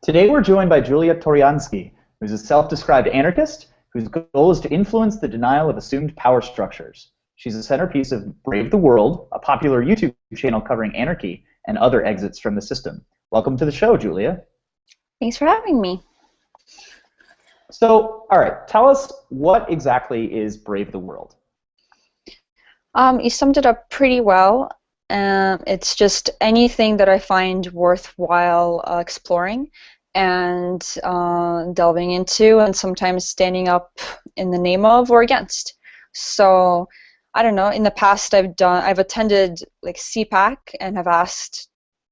Today we're joined by Julia Tourianski, who's a self-described anarchist whose goal is to influence the denial of assumed power structures. She's a centerpiece of Brave the World, a popular YouTube channel covering anarchy and other exits from the system. Welcome to the show, Julia. Thanks for having me. So, all right, tell us what exactly is Brave the World? You summed it up pretty well. It's just anything that I find worthwhile exploring and delving into, and sometimes standing up in the name of or against. So, I don't know. In the past, I've attended like CPAC and have asked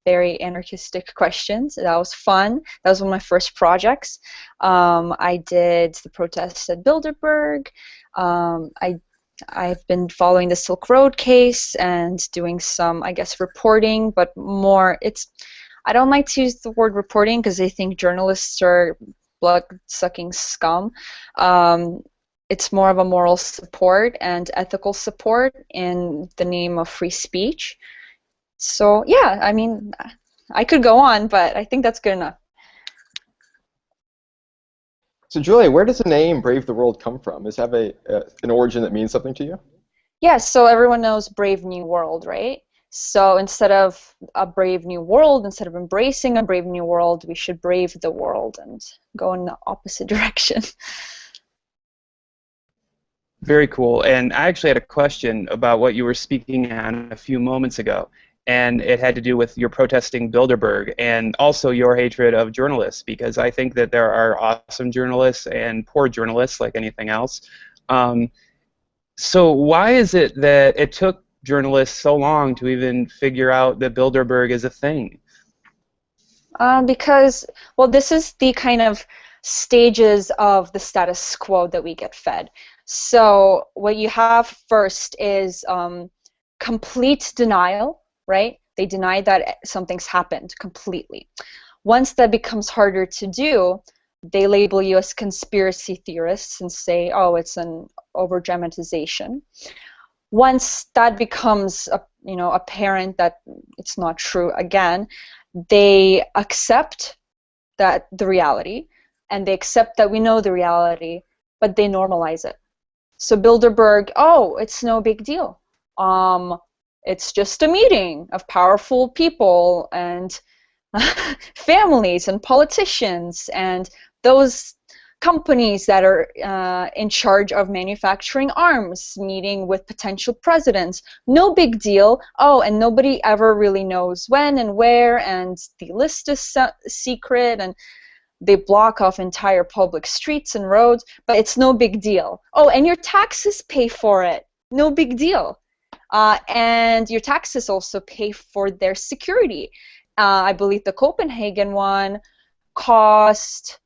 very anarchistic questions. That was fun. That was one of my first projects. I did the protests at Bilderberg. I've been following the Silk Road case and doing some, I guess, reporting, but more, I don't like to use the word reporting because I think journalists are blood-sucking scum. It's more of a moral support and ethical support in the name of free speech. So, yeah, I mean, I could go on, but I think that's good enough. So, Julia, where does the name Brave the World come from? Does it have an origin that means something to you? Yeah, so everyone knows Brave New World, right? So instead of a brave new world, instead of embracing a brave new world, we should brave the world and go in the opposite direction. Very cool. And I actually had a question about what you were speaking on a few moments ago. And it had to do with your protesting Bilderberg and also your hatred of journalists, because I think that there are awesome journalists and poor journalists like anything else. So why is it that it took journalists so long to even figure out that Bilderberg is a thing? Because, well, this is the kind of stages of the status quo that we get fed. So what you have first is complete denial. Right? They deny that something's happened completely. Once that becomes harder to do, they label you as conspiracy theorists and say, oh, it's an over-dramatization. Once that becomes apparent that it's not true again, they accept that the reality, and they accept that we know the reality, but they normalize it. So Bilderberg, oh, it's no big deal. It's just a meeting of powerful people and families and politicians and those companies that are in charge of manufacturing arms, meeting with potential presidents. No big deal. Oh, and nobody ever really knows when and where, and the list is secret, and they block off entire public streets and roads, but it's no big deal. Oh, and your taxes pay for it. No big deal. And your taxes also pay for their security. I believe the Copenhagen one cost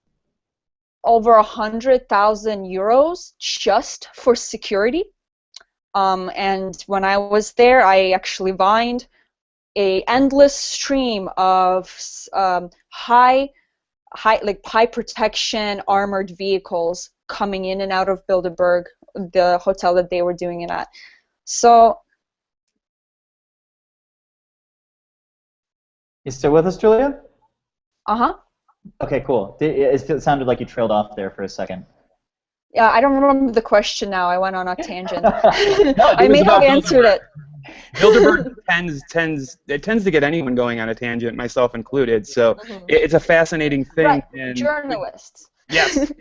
over 100,000 euros just for security. And when I was there, I actually vined an endless stream of high protection armored vehicles coming in and out of Bilderberg, the hotel that they were doing it at. So. You still with us, Julia? Uh-huh. Okay, cool. It sounded like you trailed off there for a second. Yeah, I don't remember the question now. I went on a tangent. No, I may have answered it. Bilderberg tends to get anyone going on a tangent, myself included. So it's a fascinating thing. Right, and journalists. Yes.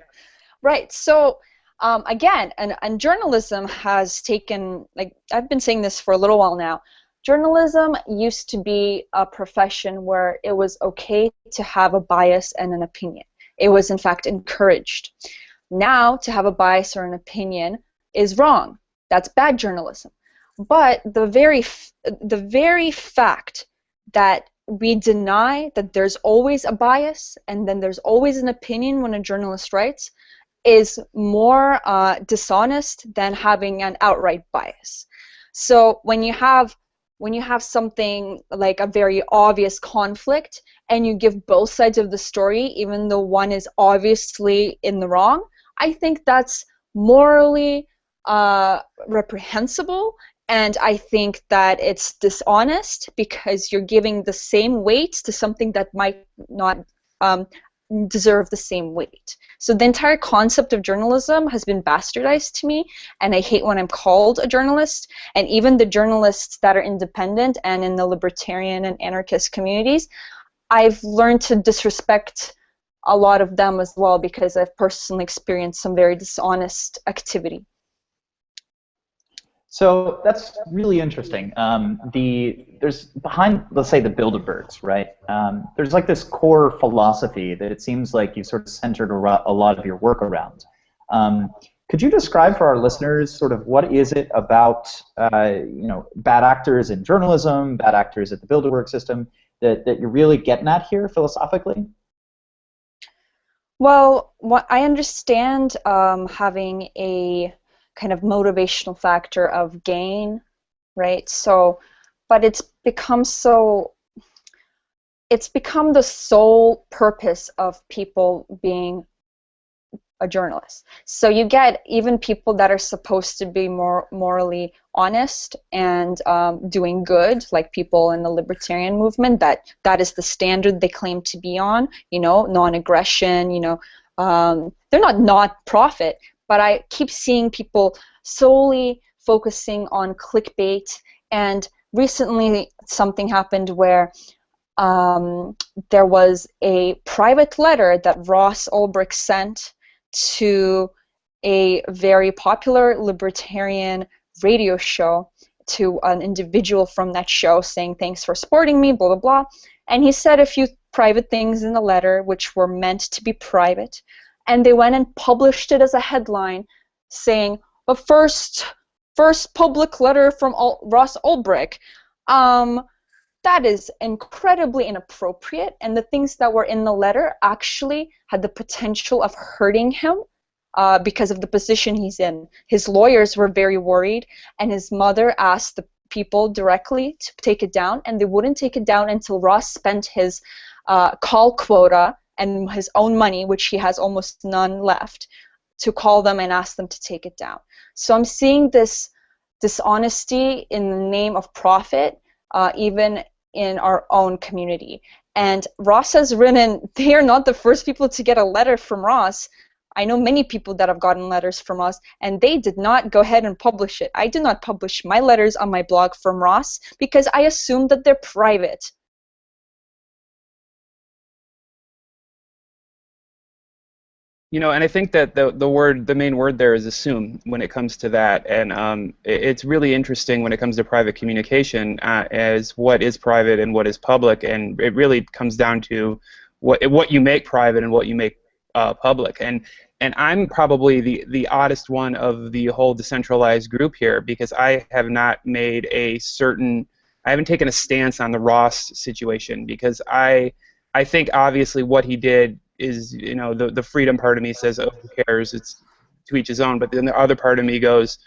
Right. So again, and journalism has taken, like, I've been saying this for a little while now. Journalism used to be a profession where it was okay to have a bias and an opinion. It was, in fact, encouraged. Now, to have a bias or an opinion is wrong. That's bad journalism. But the very fact that we deny that there's always a bias and then there's always an opinion when a journalist writes is more dishonest than having an outright bias. So when you have something like a very obvious conflict and you give both sides of the story, even though one is obviously in the wrong, I think that's morally reprehensible, and I think that it's dishonest because you're giving the same weight to something that might not deserve the same weight. So the entire concept of journalism has been bastardized to me, and I hate when I'm called a journalist. And even the journalists that are independent and in the libertarian and anarchist communities, I've learned to disrespect a lot of them as well, because I've personally experienced some very dishonest activity. So that's really interesting. There's behind, let's say, the Bilderbergs, right? There's like this core philosophy that it seems like you sort of centered a lot of your work around. Could you describe for our listeners sort of what is it about, bad actors in journalism, bad actors at the Bilderberg system that you're really getting at here philosophically? Well, what I understand, having a kind of motivational factor of gain, right? So, but it's become the sole purpose of people being a journalist. So you get even people that are supposed to be more morally honest and doing good, like people in the libertarian movement, that is the standard they claim to be on, non-aggression, they're not profit. But I keep seeing people solely focusing on clickbait, and recently something happened where there was a private letter that Ross Ulbricht sent to a very popular libertarian radio show, to an individual from that show, saying, "Thanks for supporting me, blah, blah, blah." And he said a few private things in the letter which were meant to be private. And they went and published it as a headline, saying, "The first public letter from Ross Ulbricht." That is incredibly inappropriate, and the things that were in the letter actually had the potential of hurting him because of the position he's in. His lawyers were very worried, and his mother asked the people directly to take it down, and they wouldn't take it down until Ross spent his call quota and his own money, which he has almost none left, to call them and ask them to take it down. So I'm seeing this dishonesty in the name of profit, even in our own community. And Ross has written, they are not the first people to get a letter from Ross. I know many people that have gotten letters from us, and they did not go ahead and publish it. I did not publish my letters on my blog from Ross because I assumed that they're private. And I think that the main word there is assume when it comes to that, and it's really interesting when it comes to private communication as what is private and what is public, and it really comes down to what you make private and what you make public, and I'm probably the oddest one of the whole decentralized group here, because I have not made I haven't taken a stance on the Ross situation, because I think obviously what he did is, the freedom part of me says, oh, who cares, it's to each his own, but then the other part of me goes,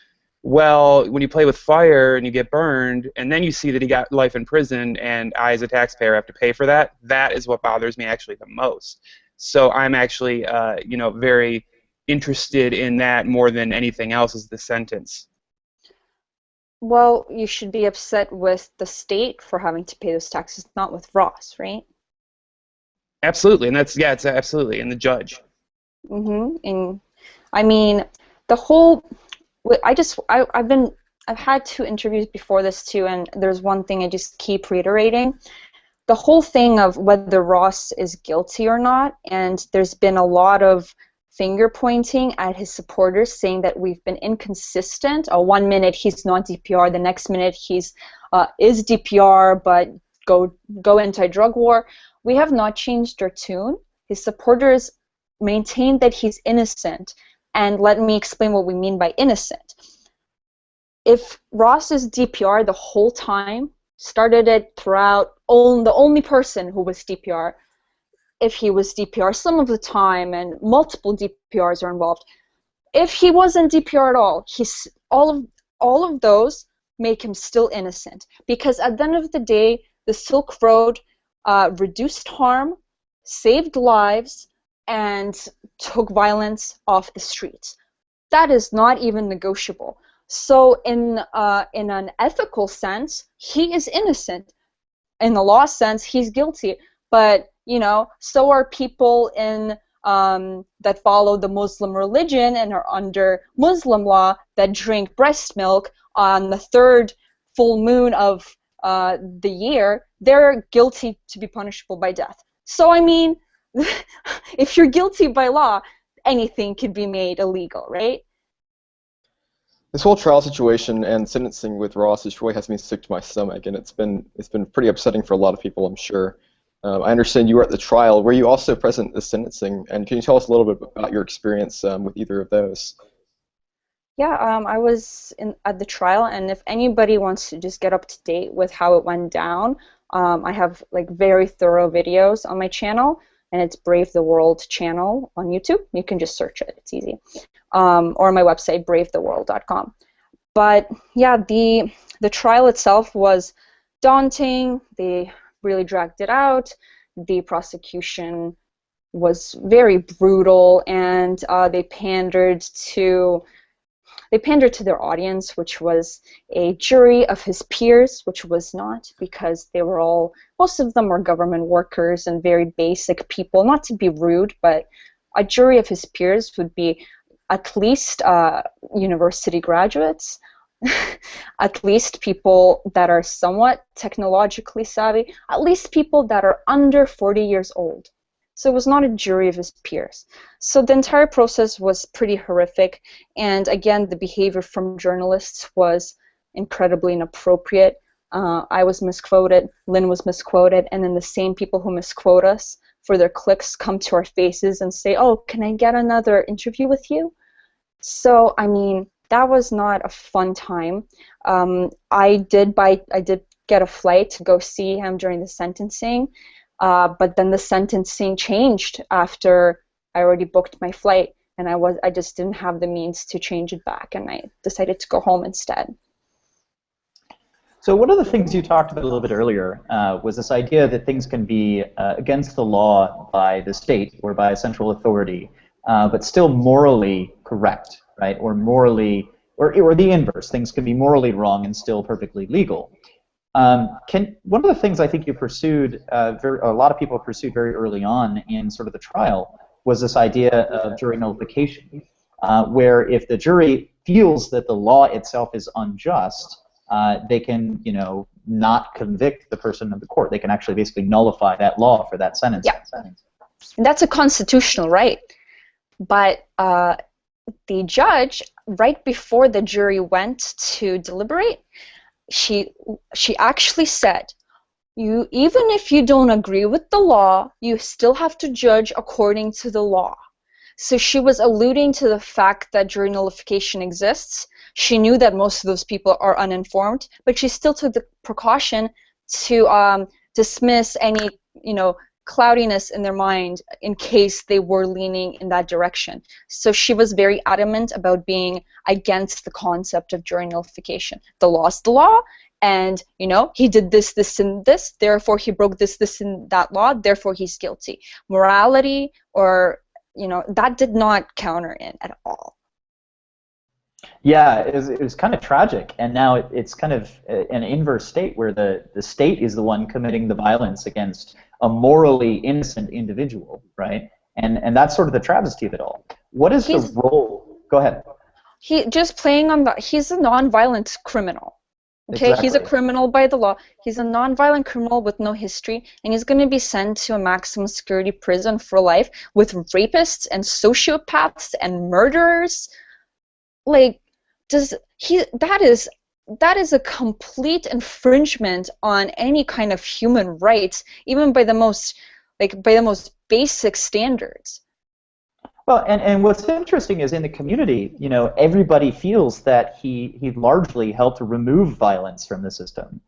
well, when you play with fire and you get burned, and then you see that he got life in prison, and I as a taxpayer have to pay for that, that is what bothers me actually the most. So I'm actually, very interested in that more than anything else, is the sentence. Well, you should be upset with the state for having to pay those taxes, not with Ross, right? Absolutely, and it's absolutely, and the judge. And I mean, the whole, I've had 2 interviews before this too, and there's one thing I just keep reiterating. The whole thing of whether Ross is guilty or not, and there's been a lot of finger pointing at his supporters, saying that we've been inconsistent. One minute he's not DPR, the next minute he's is DPR, but go anti-drug war. We have not changed our tune. His supporters maintain that he's innocent, and let me explain what we mean by innocent. If Ross is DPR the whole time, started it throughout, the only person who was DPR, if he was DPR some of the time and multiple DPRs are involved, if he wasn't DPR at all, all of those make him still innocent, because at the end of the day, the Silk Road reduced harm, saved lives, and took violence off the streets. That is not even negotiable. So in an ethical sense, he is innocent. In the law sense, he's guilty. but so are people in that follow the Muslim religion and are under Muslim law that drink breast milk on the third full moon of the year. They're guilty to be punishable by death. So I mean, if you're guilty by law, anything could be made illegal, right? This whole trial situation and sentencing with Ross just really has me sick to my stomach, and it's been pretty upsetting for a lot of people, I'm sure. I understand you were at the trial. Were you also present at the sentencing? And can you tell us a little bit about your experience with either of those? Yeah, I was at the trial, and if anybody wants to just get up to date with how it went down, I have like very thorough videos on my channel, and it's Brave the World channel on YouTube. You can just search it; it's easy. Or on my website, bravetheworld.com. But yeah, the trial itself was daunting. They really dragged it out. The prosecution was very brutal, and they pandered to their audience, which was a jury of his peers, which was not, because most of them were government workers and very basic people. Not to be rude, but a jury of his peers would be at least university graduates, at least people that are somewhat technologically savvy, at least people that are under 40 years old. So it was not a jury of his peers. So the entire process was pretty horrific, and again, the behavior from journalists was incredibly inappropriate. I was misquoted, Lynn was misquoted, and then the same people who misquote us for their clicks come to our faces and say, "Oh, can I get another interview with you?" So, I mean, that was not a fun time. I did get a flight to go see him during the sentencing, but then the sentencing changed after I already booked my flight, and I just didn't have the means to change it back, and I decided to go home instead. So one of the things you talked about a little bit earlier was this idea that things can be against the law by the state or by a central authority, but still morally correct, right? Or morally, or the inverse, things can be morally wrong and still perfectly legal. One of the things I think you pursued, a lot of people pursued very early on in sort of the trial, was this idea of jury nullification, where if the jury feels that the law itself is unjust, they can, not convict the person of the court. They can actually basically nullify that law for that sentence. Yeah. That's a constitutional right. But the judge, right before the jury went to deliberate, she actually said, even if you don't agree with the law, you still have to judge according to the law. So she was alluding to the fact that jury nullification exists. She knew that most of those people are uninformed, but she still took the precaution to dismiss any, cloudiness in their mind in case they were leaning in that direction. So she was very adamant about being against the concept of jury nullification. The law's the law, and he did this, this, and this, therefore he broke this, this, and that law, therefore he's guilty. Morality, or that did not counter in at all. Yeah, it was kind of tragic, and now it's kind of an inverse state where the state is the one committing the violence against a morally innocent individual, right? And that's sort of the travesty of it all. What is the role? Go ahead. Just playing on that. He's a non-violent criminal. Okay, exactly. He's a criminal by the law. He's a non-violent criminal with no history, and he's going to be sent to a maximum security prison for life with rapists and sociopaths and murderers. Like, that is a complete infringement on any kind of human rights, even by the most basic standards. Well, and what's interesting is in the community, everybody feels that he largely helped remove violence from the system.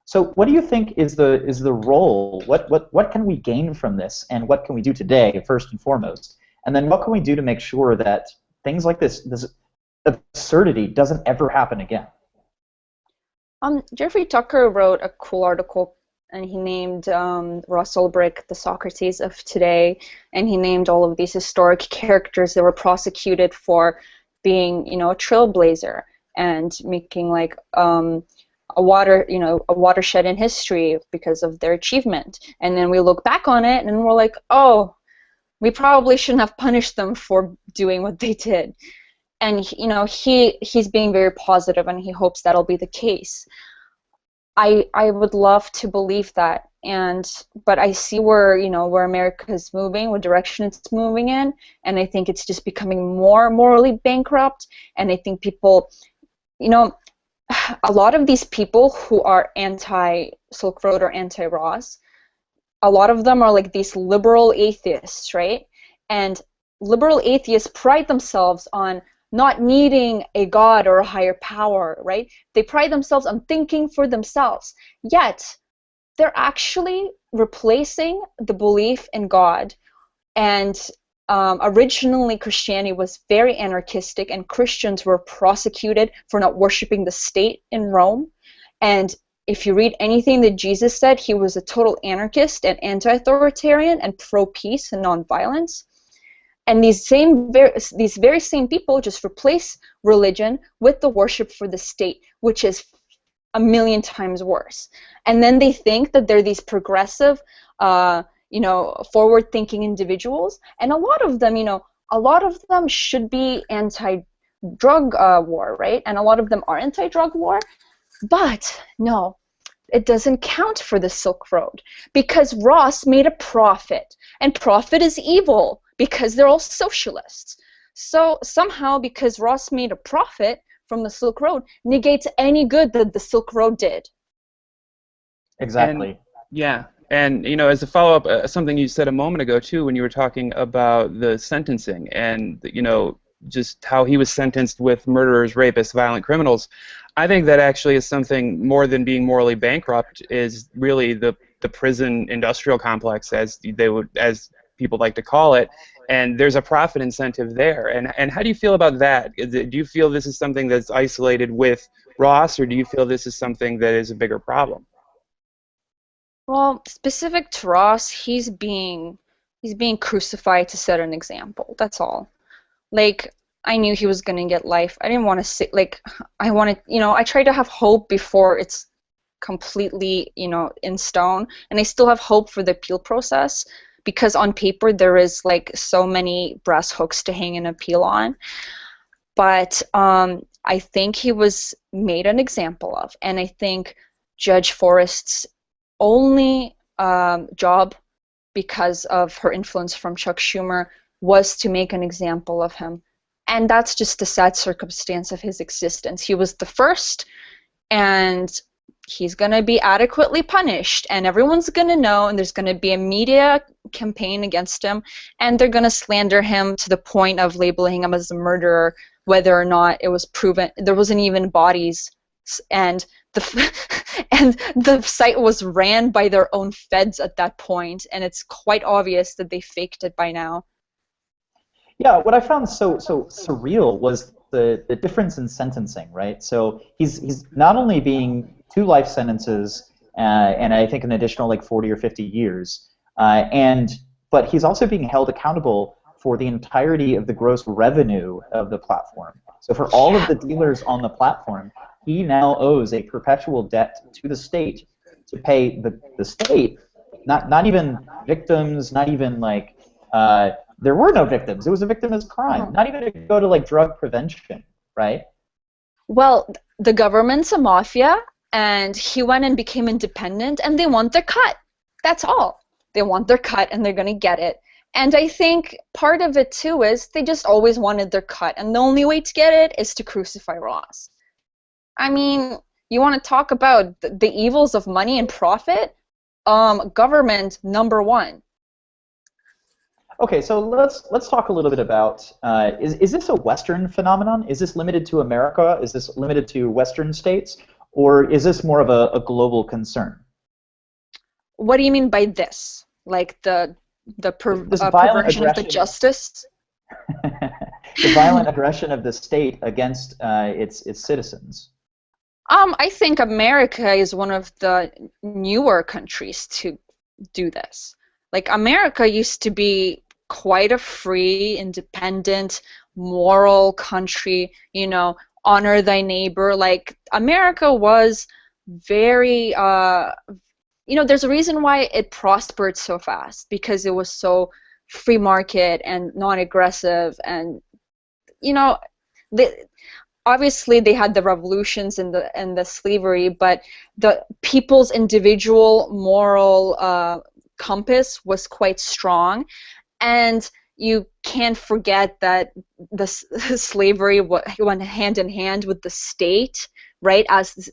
So what do you think is the role? What can we gain from this, and what can we do today, first and foremost? And then what can we do to make sure that things like this absurdity doesn't ever happen again? Jeffrey Tucker wrote a cool article, and he named Ross Ulbricht the Socrates of today, and he named all of these historic characters that were prosecuted for being, a trailblazer and making a watershed in history because of their achievement. And then we look back on it and we're like, oh, we probably shouldn't have punished them for doing what they did. And he's being very positive, and he hopes that'll be the case. I would love to believe that, but I see where America's moving, what direction it's moving in, and I think it's just becoming more morally bankrupt. And I think people, a lot of these people who are anti-Silk Road or anti-Ross, a lot of them are like these liberal atheists, right? And liberal atheists pride themselves on not needing a god or a higher power, right? They pride themselves on thinking for themselves. Yet, they're actually replacing the belief in God. And originally, Christianity was very anarchistic, and Christians were prosecuted for not worshiping the state in Rome. And if you read anything that Jesus said, he was a total anarchist and anti-authoritarian and pro-peace and non-violence. And these very same people just replace religion with the worship for the state, which is a million times worse. And then they think that they're these progressive, forward-thinking individuals. And a lot of them should be anti-drug war, right? And a lot of them are anti-drug war. But no, it doesn't count for the Silk Road, because Ross made a profit, and profit is evil because they're all socialists. So somehow, because Ross made a profit from the Silk Road, negates any good that the Silk Road did. Exactly. And as a follow-up, something you said a moment ago too, when you were talking about the sentencing and just how he was sentenced with murderers, rapists, violent criminals. I think that actually is something more than being morally bankrupt, is really the prison industrial complex, as people like to call it, and there's a profit incentive there. And how do you feel about that? Do you feel this is something that's isolated with Ross, or do you feel this is something that is a bigger problem? Well, specific to Ross, he's being crucified to set an example. That's all. Like, I knew he was gonna get life. I didn't want to say, I try to have hope before it's completely, in stone. And I still have hope for the appeal process, because on paper there is so many brass hooks to hang an appeal on. But I think he was made an example of, and I think Judge Forrest's only job, because of her influence from Chuck Schumer, was to make an example of him. And that's just a sad circumstance of his existence. He was the first, and he's going to be adequately punished, and everyone's going to know, and there's going to be a media campaign against him, and they're going to slander him to the point of labeling him as a murderer, whether or not it was proven. There wasn't even bodies, and the site was ran by their own feds at that point, and it's quite obvious that they faked it by now. Yeah, what I found so surreal was the difference in sentencing, right? So he's not only being 2 life sentences, and I think an additional 40 or 50 years, but he's also being held accountable for the entirety of the gross revenue of the platform. So for all of the dealers on the platform, he now owes a perpetual debt to the state to pay the state, not even victims, not even there were no victims. It was a victimless crime. Not even to go to drug prevention, right? Well, the government's a mafia, and he went and became independent, and they want their cut. That's all. They want their cut, and they're going to get it. And I think part of it, too, is they just always wanted their cut, and the only way to get it is to crucify Ross. I mean, you want to talk about the evils of money and profit? Government, number one. Okay, so let's talk a little bit about, is this a Western phenomenon? Is this limited to America? Is this limited to Western states? Or is this more of a global concern? What do you mean by this? Like the perversion of the justice? The violent aggression of the state against its citizens. I think America is one of the newer countries to do this. America used to be quite a free, independent, moral country, honor thy neighbor. America was very, there's a reason why it prospered so fast, because it was so free market and non-aggressive, and obviously they had the revolutions and the slavery, but the people's individual moral compass was quite strong, and you can't forget that the slavery went hand in hand with the state, right? As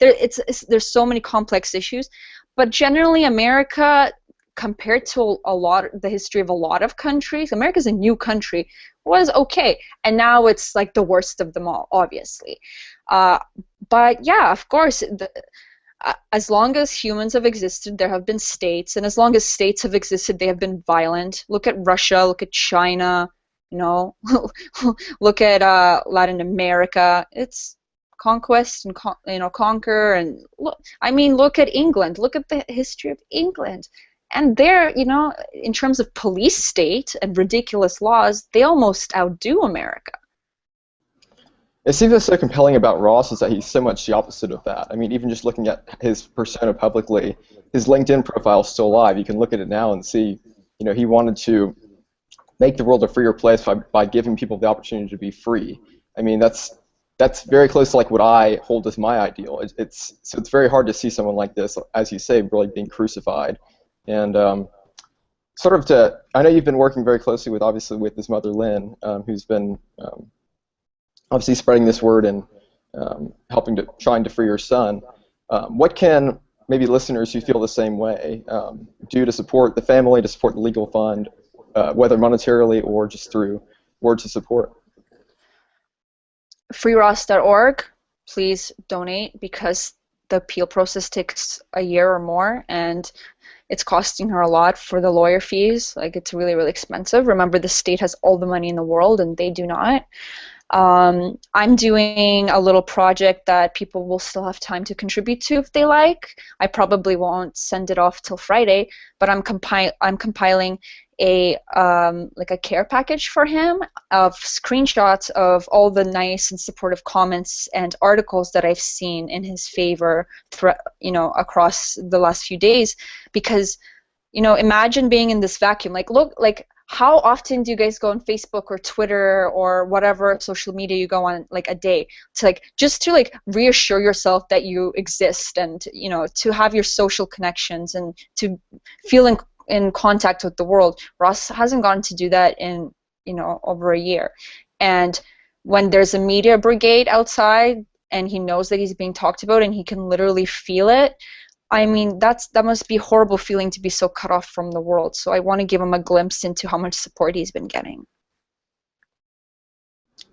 there's so many complex issues, but generally America, compared to the history of a lot of countries, America's a new country, was okay, and now it's like the worst of them all, obviously. But yeah, of course, as long as humans have existed, there have been states, and as long as states have existed, they have been violent. Look at Russia, look at China, look at Latin America. It's conquest and conquer, and look at England. Look at the history of England. And there, in terms of police state and ridiculous laws, they almost outdo America. It seems what's so compelling about Ross is that he's so much the opposite of that. I mean, even just looking at his persona publicly, his LinkedIn profile is still alive. You can look at it now and see, he wanted to make the world a freer place by giving people the opportunity to be free. I mean, that's very close to like what I hold as my ideal. So it's very hard to see someone like this, as you say, really being crucified. And I know you've been working very closely with his mother, Lynn, who's been obviously spreading this word and trying to free your son. What can maybe listeners who feel the same way do to support the family, to support the legal fund, whether monetarily or just through words of support? freeross.org, please donate, because the appeal process takes a year or more, and it's costing her a lot for the lawyer fees. Like, it's really, really expensive. Remember, the state has all the money in the world, and they do not. I'm doing a little project that people will still have time to contribute to if they like. I probably won't send it off till Friday, but I'm compiling a care package for him of screenshots of all the nice and supportive comments and articles that I've seen in his favor across the last few days. Because imagine being in this vacuum. How often do you guys go on Facebook or Twitter or whatever social media you go on, a day, to just to reassure yourself that you exist, and to have your social connections and to feel in contact with the world? Ross hasn't gotten to do that in over a year. And when there's a media brigade outside and he knows that he's being talked about and he can literally feel it, I mean, that must be a horrible feeling, to be so cut off from the world. So I want to give him a glimpse into how much support he's been getting.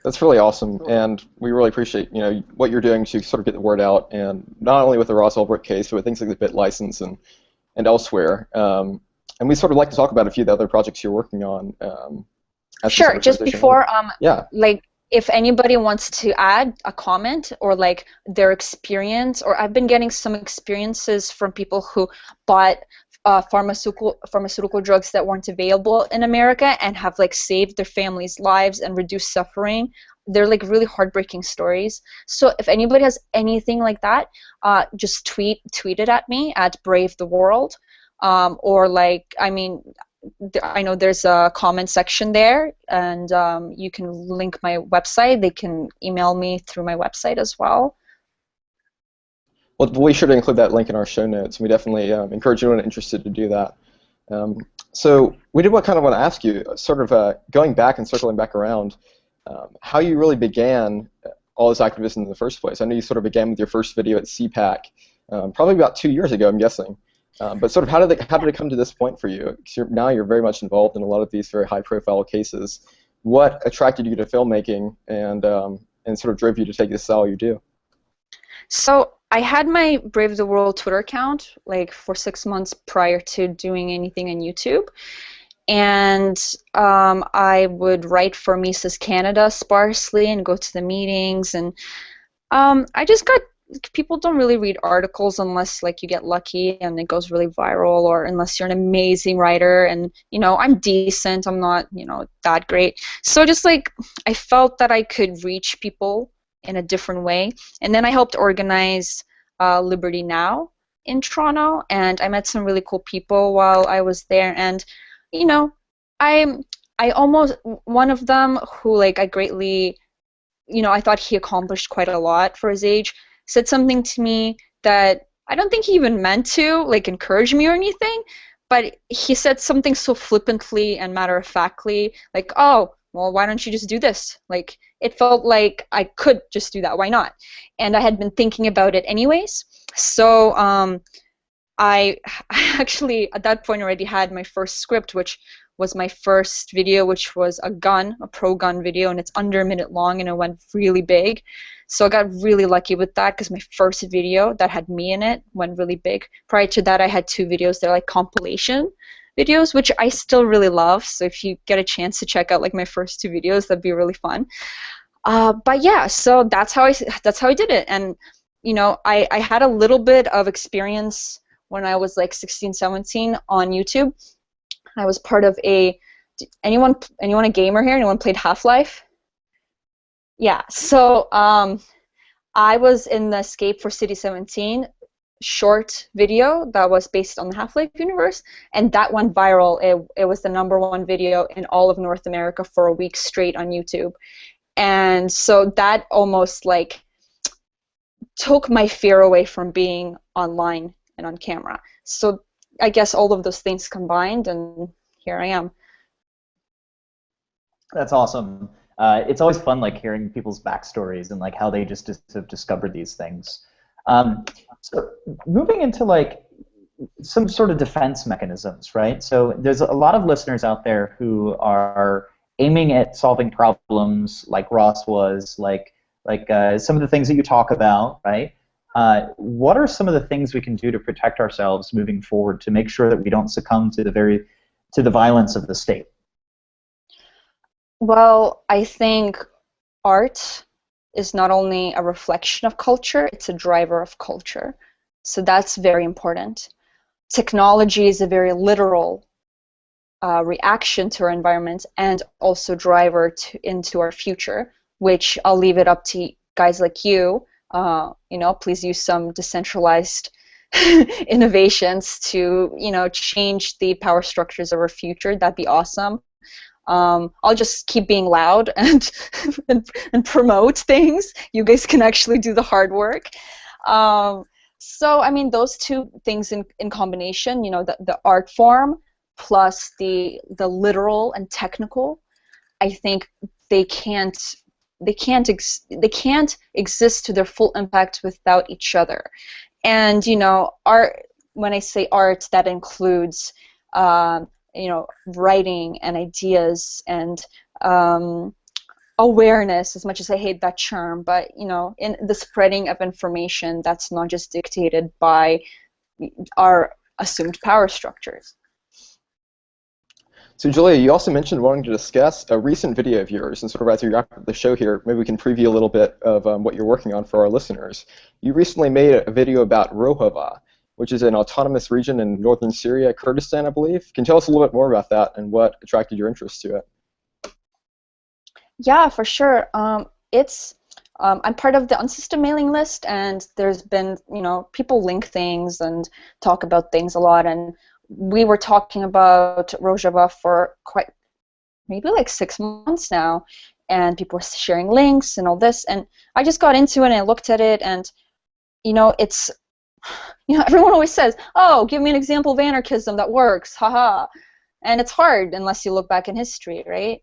That's really awesome, and we really appreciate what you're doing to sort of get the word out, and not only with the Ross Ulbricht case, but with things like the BIT license and elsewhere. And we sort of like to talk about a few of the other projects you're working on. Sure. Just before, if anybody wants to add a comment or their experience, or I've been getting some experiences from people who bought pharmaceutical drugs that weren't available in America and have saved their families' lives and reduced suffering. They're really heartbreaking stories. So if anybody has anything like that, just tweet it at me at Brave the World, I know there's a comment section there, and you can link my website. They can email me through my website as well. Well, we'll be sure to include that link in our show notes. We definitely encourage anyone interested to do that. So we did kind of want to ask you, sort of going back and circling back around, how you really began all this activism in the first place. I know you sort of began with your first video at CPAC, probably about 2 years ago, I'm guessing. But sort of how did it come to this point for you? Now you're very much involved in a lot of these very high-profile cases. What attracted you to filmmaking and sort of drove you to take this style you do? So I had my Brave the World Twitter account for 6 months prior to doing anything on YouTube, and I would write for Mises Canada sparsely and go to the meetings, and I just got. People don't really read articles unless you get lucky and it goes really viral, or unless you're an amazing writer, and I'm decent, I'm not that great. So just I felt that I could reach people in a different way, and then I helped organize Liberty Now in Toronto, and I met some really cool people while I was there. And you know, I almost, one of them who like I greatly, I thought he accomplished quite a lot for his age, said something to me that I don't think he even meant to like encourage me or anything, but he said something so flippantly and matter-of-factly, like, oh, well, why don't you just do this? Like, it felt like I could just do that. Why not? And I had been thinking about it anyways. So I actually, at that point, already had my first script, which was my first video, which was a pro-gun video, and it's under a minute long, and it went really big. So I got really lucky with that because my first video that had me in it went really big. Prior to that, I had 2 videos that are like compilation videos, which I still really love. So if you get a chance to check out like my first 2 videos, that'd be really fun. But yeah, so that's how I did it. And I had a little bit of experience when I was like 16, 17 on YouTube. I was part of anyone a gamer here? Anyone played Half-Life? Yeah, so I was in the Escape for City 17 short video that was based on the Half-Life universe, and that went viral. It was the #1 video in all of North America for a week straight on YouTube. And so that almost like took my fear away from being online and on camera. So I guess all of those things combined, and here I am. That's awesome. It's always fun, like hearing people's backstories and like how they just have discovered these things. So moving into like some sort of defense mechanisms, right? So there's a lot of listeners out there who are aiming at solving problems, like Ross was, like some of the things that you talk about, right? What are some of the things we can do to protect ourselves moving forward to make sure that we don't succumb to the violence of the state? Well, I think art is not only a reflection of culture, it's a driver of culture. So that's very important. Technology is a very literal reaction to our environment and also driver into our future, which I'll leave it up to guys like you. Please use some decentralized innovations to, change the power structures of our future. That'd be awesome. I'll just keep being loud and promote things. You guys can actually do the hard work. So, I mean, those 2 things in combination, the art form plus the literal and technical, I think they can't exist to their full impact without each other. And art, when I say art, that includes writing and ideas and awareness, as much as I hate that term, but in the spreading of information that's not just dictated by our assumed power structures. So Julia, you also mentioned wanting to discuss a recent video of yours, and sort of as we wrap up the show here, maybe we can preview a little bit of what you're working on for our listeners. You recently made a video about Rojava, which is an autonomous region in northern Syria, Kurdistan, I believe. Can you tell us a little bit more about that and what attracted your interest to it? Yeah, for sure. I'm part of the unsystem mailing list, and there's been, people link things and talk about things a lot, and we were talking about Rojava for maybe like 6 months now, and people were sharing links and all this, and I just got into it and I looked at it, and it's, everyone always says, oh, give me an example of anarchism that works, haha, and it's hard unless you look back in history, right?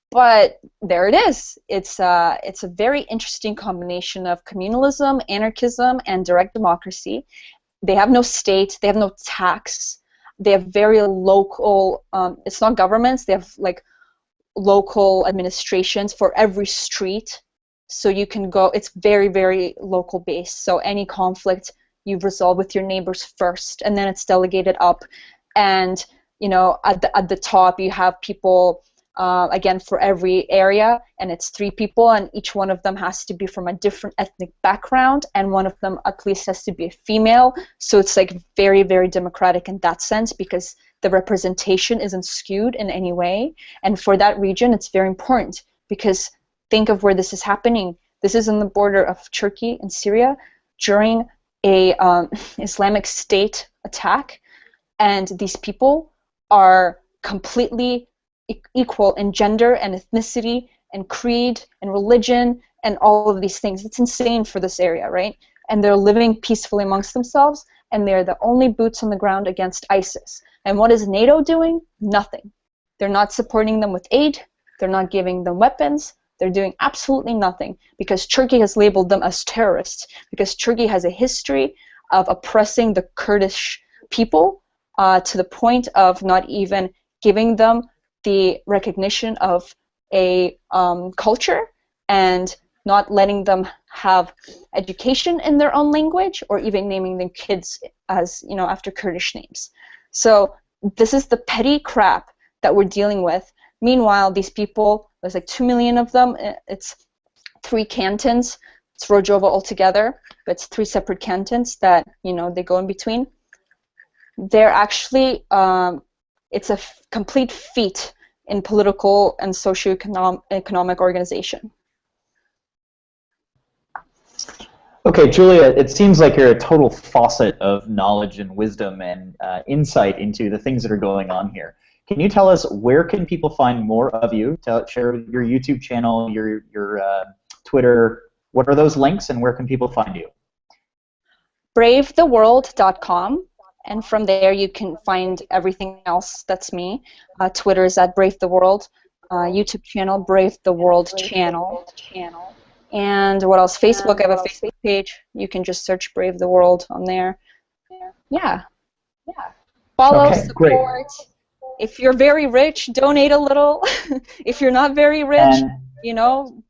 But there it is. It's a very interesting combination of communalism, anarchism, and direct democracy. They have no state, they have no tax, they have very local, it's not governments, they have like local administrations for every street, so you can go, it's very, very local based, so any conflict you resolve with your neighbors first, and then it's delegated up, and at the top you have people, again, for every area, and it's 3 people, and each one of them has to be from a different ethnic background, and one of them at least has to be a female, so it's like very, very democratic in that sense, because the representation isn't skewed in any way, and for that region it's very important, because think of where this is happening. This is on the border of Turkey and Syria during a Islamic State attack, and these people are completely equal in gender and ethnicity and creed and religion and all of these things. It's insane for this area, right? And they're living peacefully amongst themselves, and they're the only boots on the ground against ISIS. And what is NATO doing? Nothing. They're not supporting them with aid. They're not giving them weapons. They're doing absolutely nothing because Turkey has labeled them as terrorists, because Turkey has a history of oppressing the Kurdish people to the point of not even giving them the recognition of a culture and not letting them have education in their own language or even naming their kids as, you know, after Kurdish names. So this is the petty crap that we're dealing with. Meanwhile, these people, there's like 2 million of them. It's 3 cantons. It's Rojava altogether, but it's 3 separate cantons that, you know, they go in between. They're actually, it's a complete feat in political and socio-economic organization. Okay, Julia, it seems like you're a total faucet of knowledge and wisdom and insight into the things that are going on here. Can you tell us where can people find more of you? Share your YouTube channel, your Twitter. What are those links, and where can people find you? bravetheworld.com, and from there you can find everything else that's me. Twitter is at bravetheworld, YouTube channel Brave the World channel. And what else? Facebook, I have a Facebook page. You can just search Brave the World on there. Yeah. Follow, okay, support. Great. If you're very rich, donate a little. If you're not very rich, you know,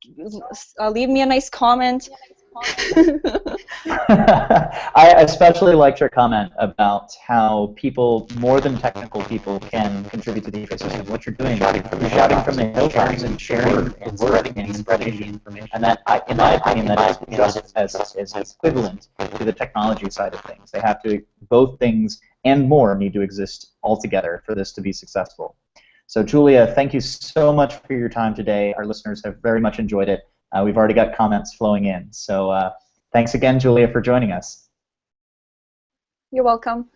leave me a nice comment. I especially liked your comment about how people, more than technical people, can contribute to the ecosystem. What you're doing, you're shouting from the hilltops and sharing and spreading information. And that, in my opinion, that is just as equivalent to the technology side of things. They have to, both things and more need to exist all together for this to be successful. So Julia, thank you so much for your time today. Our listeners have very much enjoyed it. We've already got comments flowing in. So thanks again, Julia, for joining us. You're welcome.